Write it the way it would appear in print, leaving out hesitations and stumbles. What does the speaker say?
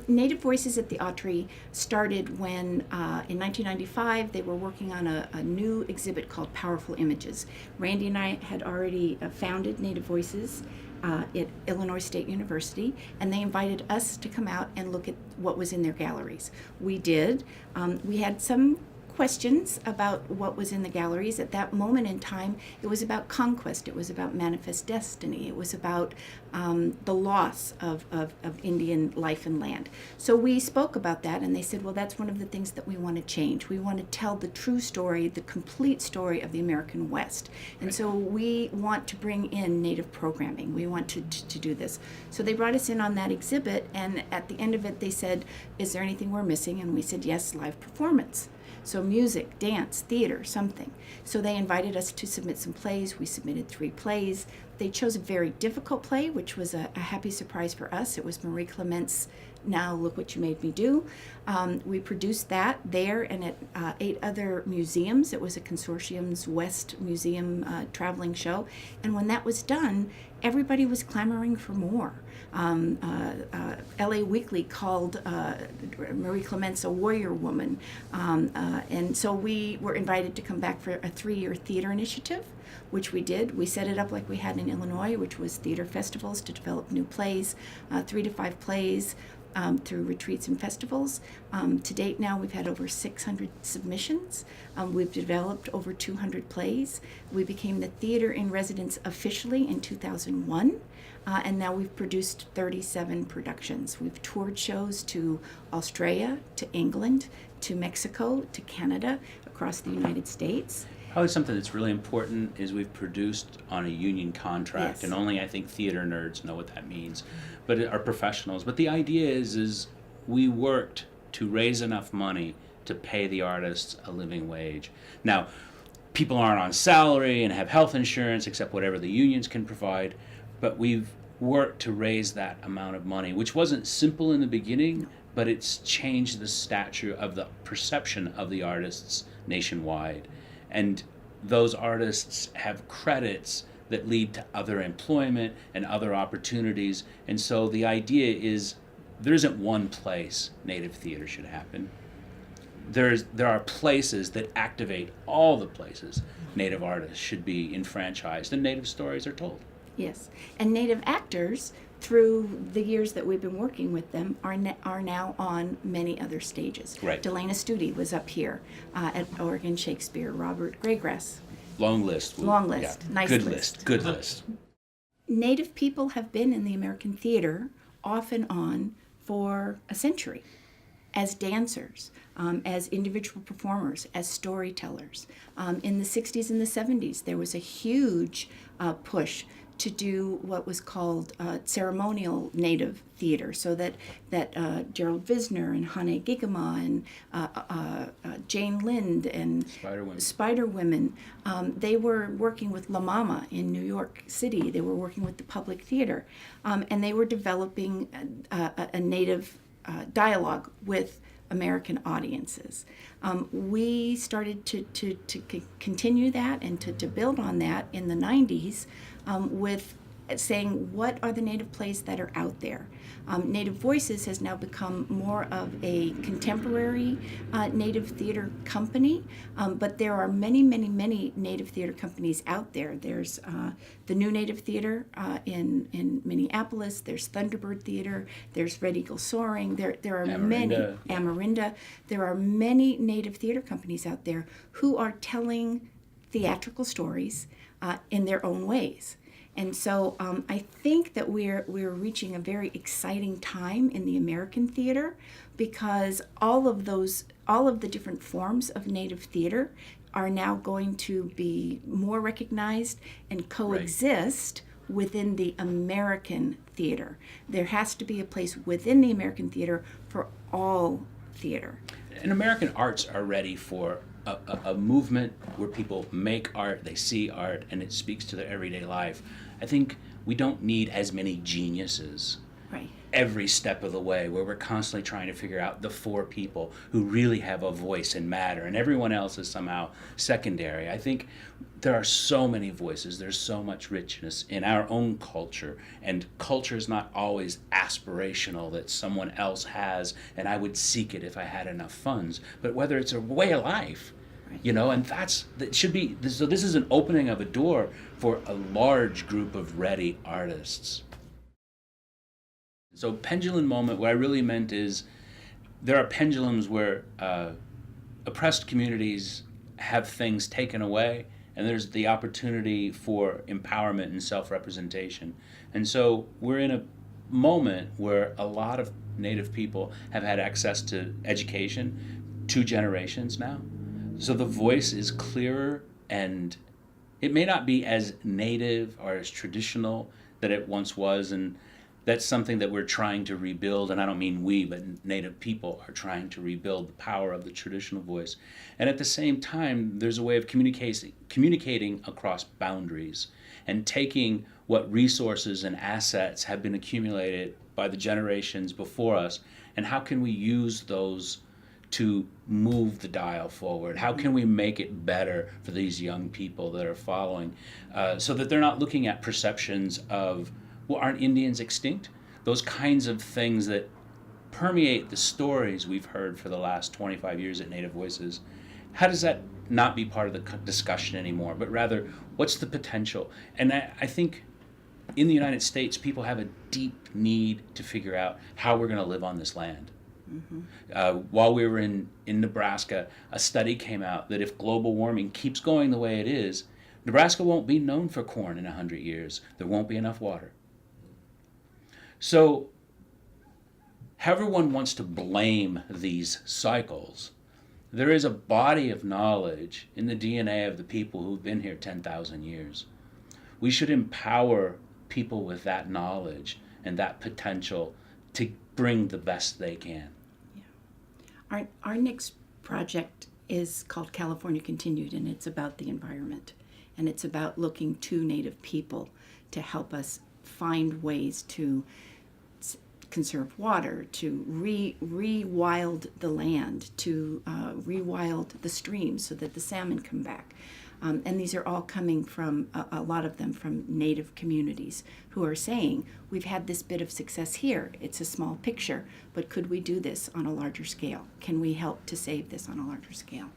Native Voices at the Autry started when, in 1995, they were working on a new exhibit called Powerful Images. Randy and I had already founded Native Voices at Illinois State University, and they invited us to come out and look at what was in their galleries. We did. We had some questions about what was in the galleries. At that moment in time, it was about conquest, it was about manifest destiny, it was about the loss of Indian life and land. So we spoke about that, and they said, well, that's one of the things that we want to change. We want to tell the true story, the complete story of the American West. And so we want to bring in Native programming. We want to do this. So they brought us in on that exhibit, and at the end of it, they said, is there anything we're missing? And we said, yes, live performance. So music, dance, theater, something. So they invited us to submit some plays. We submitted 3 plays. They chose a very difficult play, which was a happy surprise for us. It was Marie Clement's Now Look What You Made Me Do. We produced that there and at 8 other museums. It was a Consortium's West Museum traveling show. And when that was done, everybody was clamoring for more. LA Weekly called Marie Clement's a warrior woman. And so we were invited to come back for a 3-year theater initiative, which we did. We set it up like we had in Illinois, which was theater festivals to develop new plays, 3 to 5 plays through retreats and festivals. To date now, we've had over 600 submissions. We've developed over 200 plays. We became the theater in residence officially in 2001. And now we've produced 37 productions. We've toured shows to Australia, to England, to Mexico, to Canada, across the United States. Probably something that's really important is we've produced on a union contract, Yes. and only I think theater nerds know what that means, but are professionals. But the idea is we worked to raise enough money to pay the artists a living wage. Now, people aren't on salary and have health insurance except whatever the unions can provide, but we've worked to raise that amount of money, which wasn't simple in the beginning, but it's changed the stature of the perception of the artists nationwide. And those artists have credits that lead to other employment and other opportunities. And so the idea is there isn't one place Native theater should happen. There are places that activate all the places Native artists should be enfranchised and Native stories are told. Yes, and Native actors, through the years that we've been working with them, are now on many other stages. Right. Delana Studi was up here at Oregon Shakespeare. Robert Graygrass. Long list. Long list. Yeah. Nice Good list. Good list. Native people have been in the American theater off and on for a century, as dancers, as individual performers, as storytellers. In the 60s and the 70s, there was a huge push to do what was called ceremonial Native theater, so that Gerald Visner and Hane Gigama and Jane Lind and Spider Women, they were working with La Mama in New York City. They were working with the Public Theater, and they were developing a Native dialogue with American audiences. We started to continue that and to build on that in the 90s with saying, what are the Native plays that are out there? Native Voices has now become more of a contemporary Native theater company, but there are many, many, many Native theater companies out there. There's the New Native Theater in Minneapolis, there's Thunderbird Theater, there's Red Eagle Soaring, there are many, Amarinda, there are many Native theater companies out there who are telling theatrical stories in their own ways. And so I think that we're reaching a very exciting time in the American theater, because all of the different forms of Native theater are now going to be more recognized and coexist within the American theater. There has to be a place within the American theater for all theater. And American arts are ready for a movement where people make art, they see art, and it speaks to their everyday life. I think we don't need as many geniuses. Right. every step of the way, where we're constantly trying to figure out the four people who really have a voice and matter, and everyone else is somehow secondary. I think there are so many voices, there's so much richness in our own culture, and culture is not always aspirational that someone else has and I would seek it if I had enough funds, but whether it's a way of life, you know, and that should be, so this is an opening of a door for a large group of ready artists. So pendulum moment, what I really meant is there are pendulums where oppressed communities have things taken away, and there's the opportunity for empowerment and self-representation. And so we're in a moment where a lot of Native people have had access to education, 2 generations now. So the voice is clearer, and it may not be as native or as traditional that it once was, and that's something that we're trying to rebuild, and I don't mean we, but Native people are trying to rebuild the power of the traditional voice. And at the same time, there's a way of communicating across boundaries and taking what resources and assets have been accumulated by the generations before us, and how can we use those to move the dial forward? How can we make it better for these young people that are following, so that they're not looking at perceptions of, well, aren't Indians extinct? Those kinds of things that permeate the stories we've heard for the last 25 years at Native Voices. How does that not be part of the discussion anymore, but rather, what's the potential? And I think in the United States, people have a deep need to figure out how we're going to live on this land. Mm-hmm. While we were in Nebraska, a study came out that if global warming keeps going the way it is, Nebraska won't be known for corn in 100 years. There won't be enough water. So, however one wants to blame these cycles, there is a body of knowledge in the DNA of the people who've been here 10,000 years. We should empower people with that knowledge and that potential to bring the best they can. Yeah. Our next project is called California Continued, and it's about the environment. And it's about looking to Native people to help us find ways to conserve water, to rewild the land, to rewild the streams so that the salmon come back. And these are all coming from, a lot of them from Native communities who are saying, we've had this bit of success here. It's a small picture, but could we do this on a larger scale? Can we help to save this on a larger scale?